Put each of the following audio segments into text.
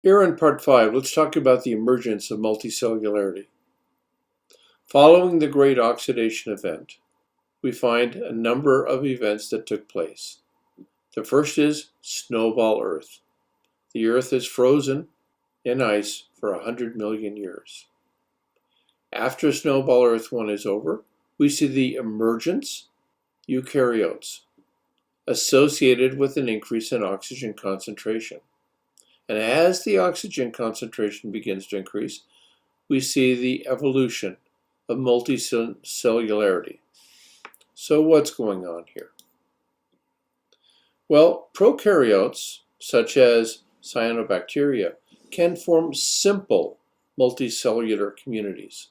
Here in part 5, let's talk about the emergence of multicellularity. Following the Great Oxidation event, we find a number of events that took place. The first is Snowball Earth. The Earth is frozen in ice for 100 million years. After Snowball Earth 1 is over, we see the emergence of eukaryotes associated with an increase in oxygen concentration. And as the oxygen concentration begins to increase, we see the evolution of multicellularity. So what's going on here? Well, prokaryotes, such as Cyanobacteria, can form simple multicellular communities.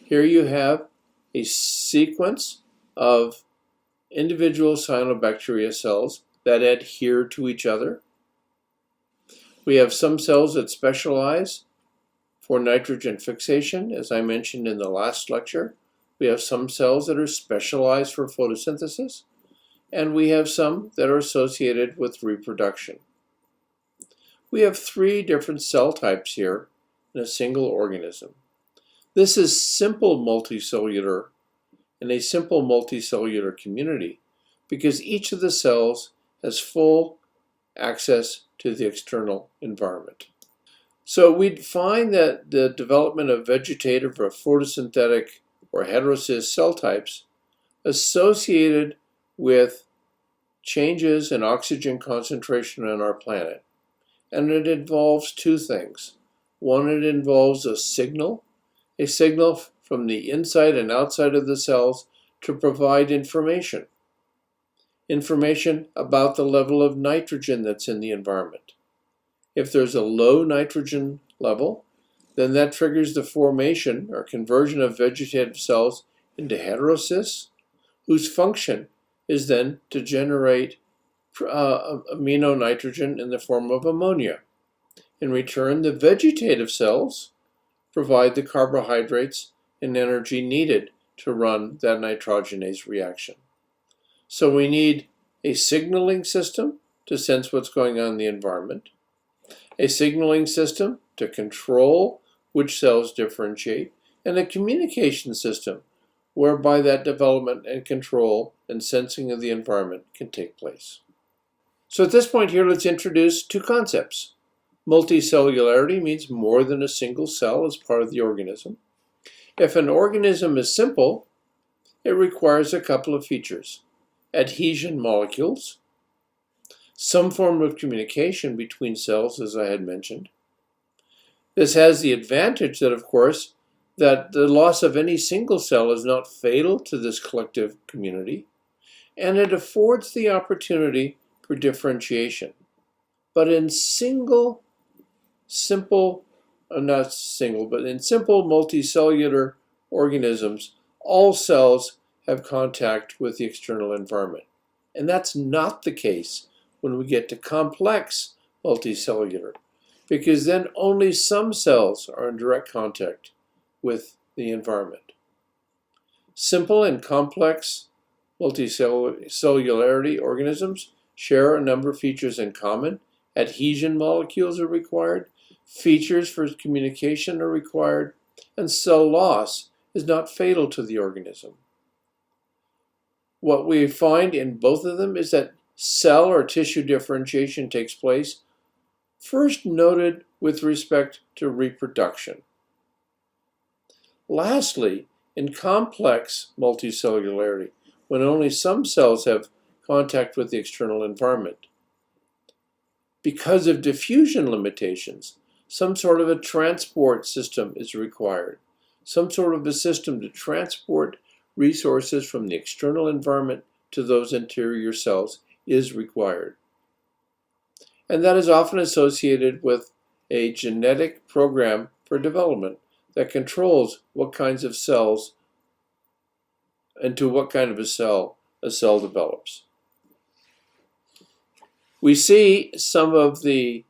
Here you have a sequence of individual cyanobacteria cells that adhere to each other. We have some cells that specialize for nitrogen fixation, as I mentioned in the last lecture. We have some cells that are specialized for photosynthesis, and we have some that are associated with reproduction. We have 3 different cell types here in a single organism. This is simple multicellular in a simple multicellular community because each of the cells has full access to the external environment. So we'd find that the development of vegetative or photosynthetic or heterocyst cell types associated with changes in oxygen concentration on our planet. And it involves 2 things. One, it involves a signal from the inside and outside of the cells to provide information about the level of nitrogen that's in the environment. If there's a low nitrogen level, then that triggers the formation or conversion of vegetative cells into heterocysts, whose function is then to generate amino nitrogen in the form of ammonia. In return, the vegetative cells provide the carbohydrates and energy needed to run that nitrogenase reaction. So we need a signaling system to sense what's going on in the environment, a signaling system to control which cells differentiate, and a communication system whereby that development and control and sensing of the environment can take place. So at this point here, let's introduce 2 concepts. Multicellularity means more than a single cell as part of the organism. If an organism is simple, it requires a couple of features: adhesion molecules, some form of communication between cells, as I had mentioned. This has the advantage that, of course, that the loss of any single cell is not fatal to this collective community, and it affords the opportunity for differentiation. But in simple multicellular organisms, all cells have contact with the external environment. And that's not the case when we get to complex multicellular, because then only some cells are in direct contact with the environment. Simple and complex multicellularity organisms share a number of features in common. Adhesion molecules are required, features for communication are required, and cell loss is not fatal to the organism. What we find in both of them is that cell or tissue differentiation takes place, first noted with respect to reproduction. Lastly, in complex multicellularity, when only some cells have contact with the external environment, because of diffusion limitations, some sort of a transport system is required, some sort of a system to transport resources from the external environment to those interior cells is required. And that is often associated with a genetic program for development that controls what kinds of cells and to what kind of a cell develops. We see some of the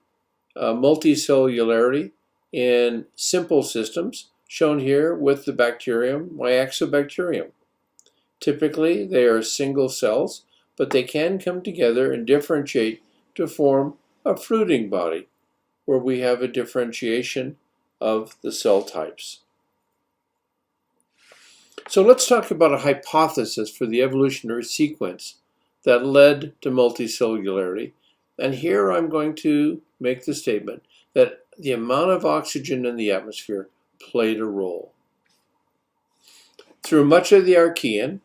multicellularity in simple systems, shown here with the bacterium, Myxobacterium. Typically, they are single cells, but they can come together and differentiate to form a fruiting body. where we have a differentiation of the cell types. So let's talk about a hypothesis for the evolutionary sequence that led to multicellularity. And here I'm going to make the statement that the amount of oxygen in the atmosphere played a role. Through much of the Archean,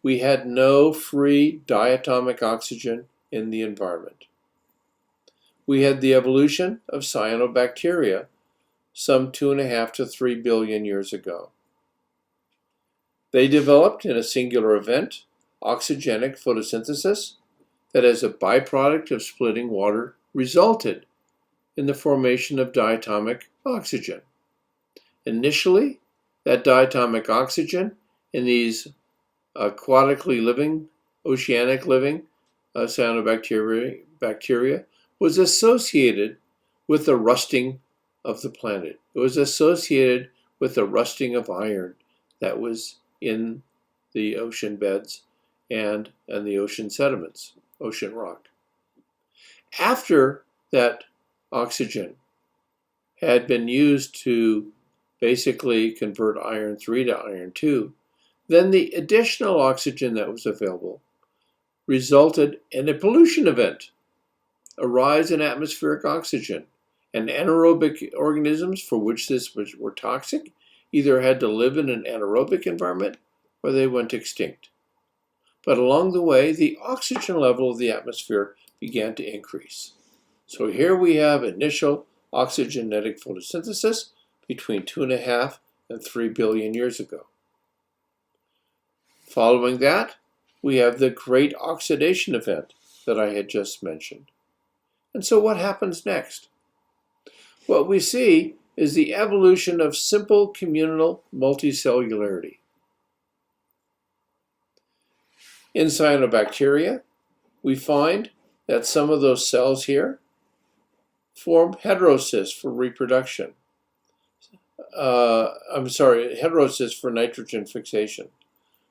we had no free diatomic oxygen in the environment. We had the evolution of cyanobacteria some 2.5 to 3 billion years ago. They developed in a singular event oxygenic photosynthesis that, as a byproduct of splitting water, resulted in the formation of diatomic oxygen. Initially, that diatomic oxygen in these aquatically living, oceanic living cyanobacteria was associated with the rusting of the planet. It was associated with the rusting of iron that was in the ocean beds and the ocean sediments, ocean rock. After that oxygen had been used to basically convert iron 3 to iron 2, then the additional oxygen that was available resulted in a pollution event, a rise in atmospheric oxygen, and anaerobic organisms for which this were toxic either had to live in an anaerobic environment or they went extinct. But along the way, the oxygen level of the atmosphere began to increase. So here we have initial oxygenetic photosynthesis between 2.5 and 3 billion years ago. Following that, we have the great oxidation event that I had just mentioned. And so what happens next? What we see is the evolution of simple communal multicellularity. In cyanobacteria, we find that some of those cells here form heterocysts for reproduction. Heterocysts for nitrogen fixation.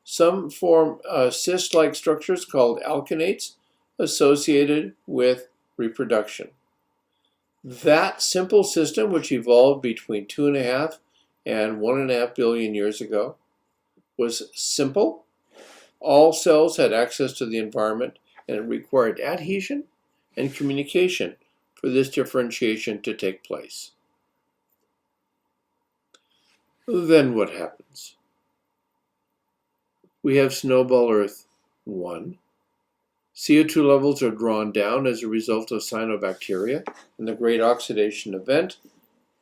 Some form cyst-like structures called alkanates associated with reproduction. That simple system, which evolved between 2.5 and 1.5 billion years ago, was simple. All cells had access to the environment, and it required adhesion and communication for this differentiation to take place. Then what happens? We have Snowball Earth 1. CO2 levels are drawn down as a result of cyanobacteria, and the great oxidation event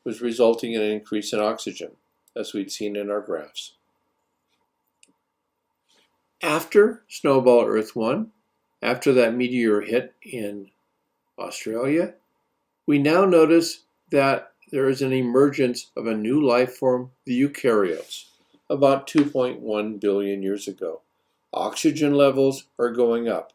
was resulting in an increase in oxygen, as we'd seen in our graphs. After Snowball Earth 1, after that meteor hit in Australia, we now notice that there is an emergence of a new life form, the eukaryotes, about 2.1 billion years ago. Oxygen levels are going up.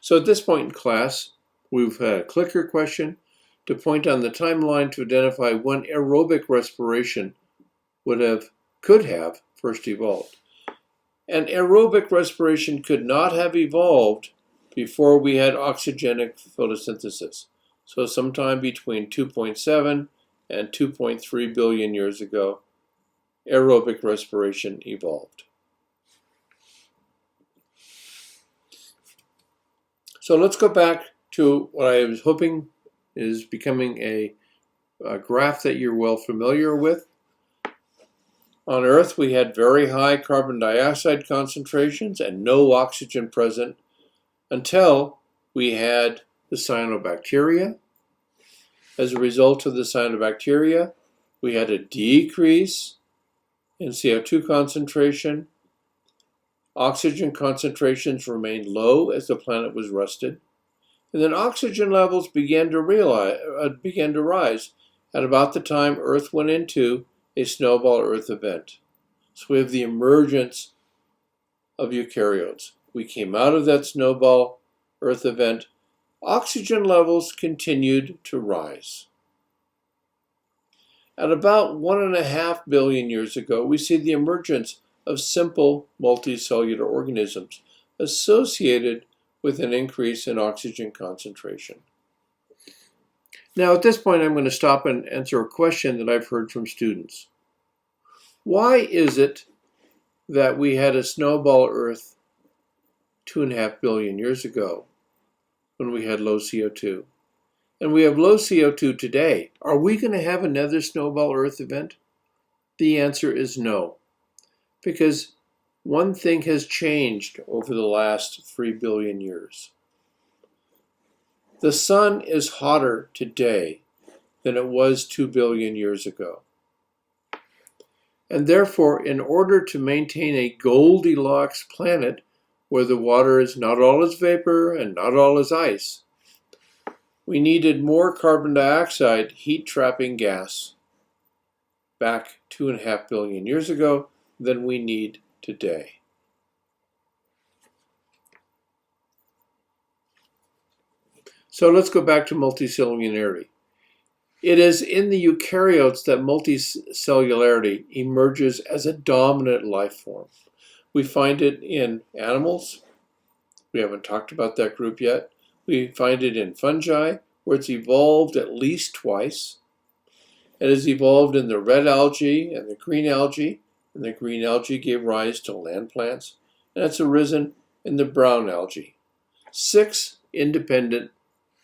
So at this point in class, we've had a clicker question to point on the timeline to identify when aerobic respiration could have first evolved. And aerobic respiration could not have evolved before we had oxygenic photosynthesis. So sometime between 2.7 and 2.3 billion years ago, aerobic respiration evolved. So let's go back to what I was hoping is becoming a graph that you're well familiar with. On Earth, we had very high carbon dioxide concentrations and no oxygen present until we had the cyanobacteria. As a result of the cyanobacteria, we had a decrease in CO2 concentration. Oxygen concentrations remained low as the planet was rusted. And then oxygen levels began to rise at about the time Earth went into a Snowball Earth event. So we have the emergence of eukaryotes. We came out of that Snowball Earth event. Oxygen levels continued to rise. At about 1.5 billion years ago, we see the emergence of simple multicellular organisms associated with an increase in oxygen concentration. Now at this point I'm going to stop and answer a question that I've heard from students. Why is it that we had a snowball Earth 2.5 billion years ago when we had low CO2? And we have low CO2 today. Are we going to have another snowball Earth event? The answer is no, because one thing has changed over the last 3 billion years. The sun is hotter today than it was 2 billion years ago. And therefore, in order to maintain a Goldilocks planet where the water is not all as vapor and not all as ice, we needed more carbon dioxide heat-trapping gas back 2.5 billion years ago than we need today. So let's go back to multicellularity. It is in the eukaryotes that multicellularity emerges as a dominant life form. We find it in animals. We haven't talked about that group yet. We find it in fungi, where it's evolved at least twice. It has evolved in the red algae and the green algae, and the green algae gave rise to land plants, and it's arisen in the brown algae. 6 independent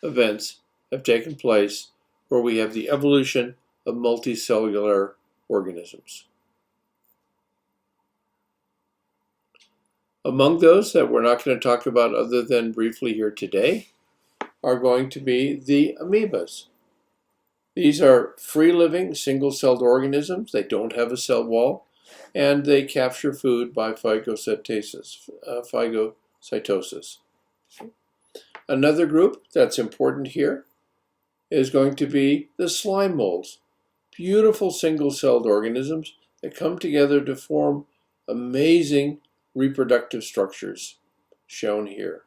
events have taken place where we have the evolution of multicellular organisms. Among those that we're not going to talk about other than briefly here today are going to be the amoebas. These are free-living, single-celled organisms. They don't have a cell wall, and they capture food by phagocytosis. Another group that's important here is going to be the slime molds. Beautiful single-celled organisms that come together to form amazing reproductive structures, shown here.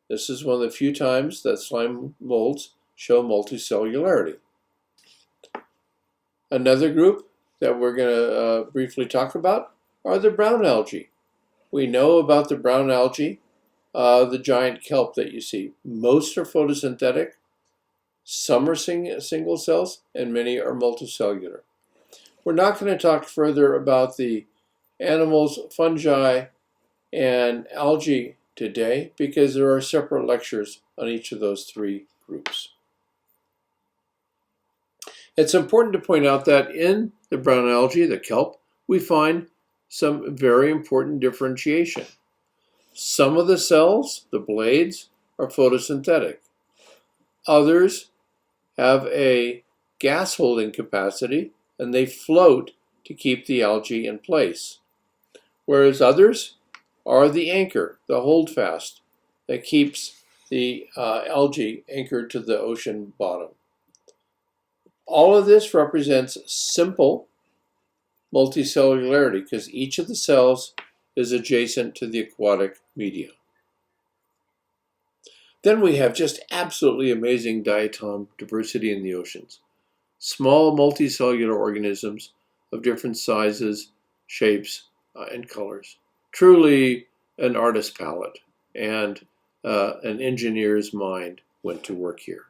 This is one of the few times that slime molds show multicellularity. Another group that we're going to briefly talk about are the brown algae. We know about the brown algae, the giant kelp that you see. Most are photosynthetic, some are single cells, and many are multicellular. We're not going to talk further about the animals, fungi, and algae today because there are separate lectures on each of those 3 groups. It's important to point out that in the brown algae, the kelp, we find some very important differentiation. Some of the cells, the blades, are photosynthetic. Others have a gas holding capacity and they float to keep the algae in place. Whereas others are the anchor, the holdfast, that keeps the algae anchored to the ocean bottom. All of this represents simple multicellularity because each of the cells is adjacent to the aquatic media. Then we have just absolutely amazing diatom diversity in the oceans. Small multicellular organisms of different sizes, shapes, and colors. Truly an artist's palette, and an engineer's mind went to work here.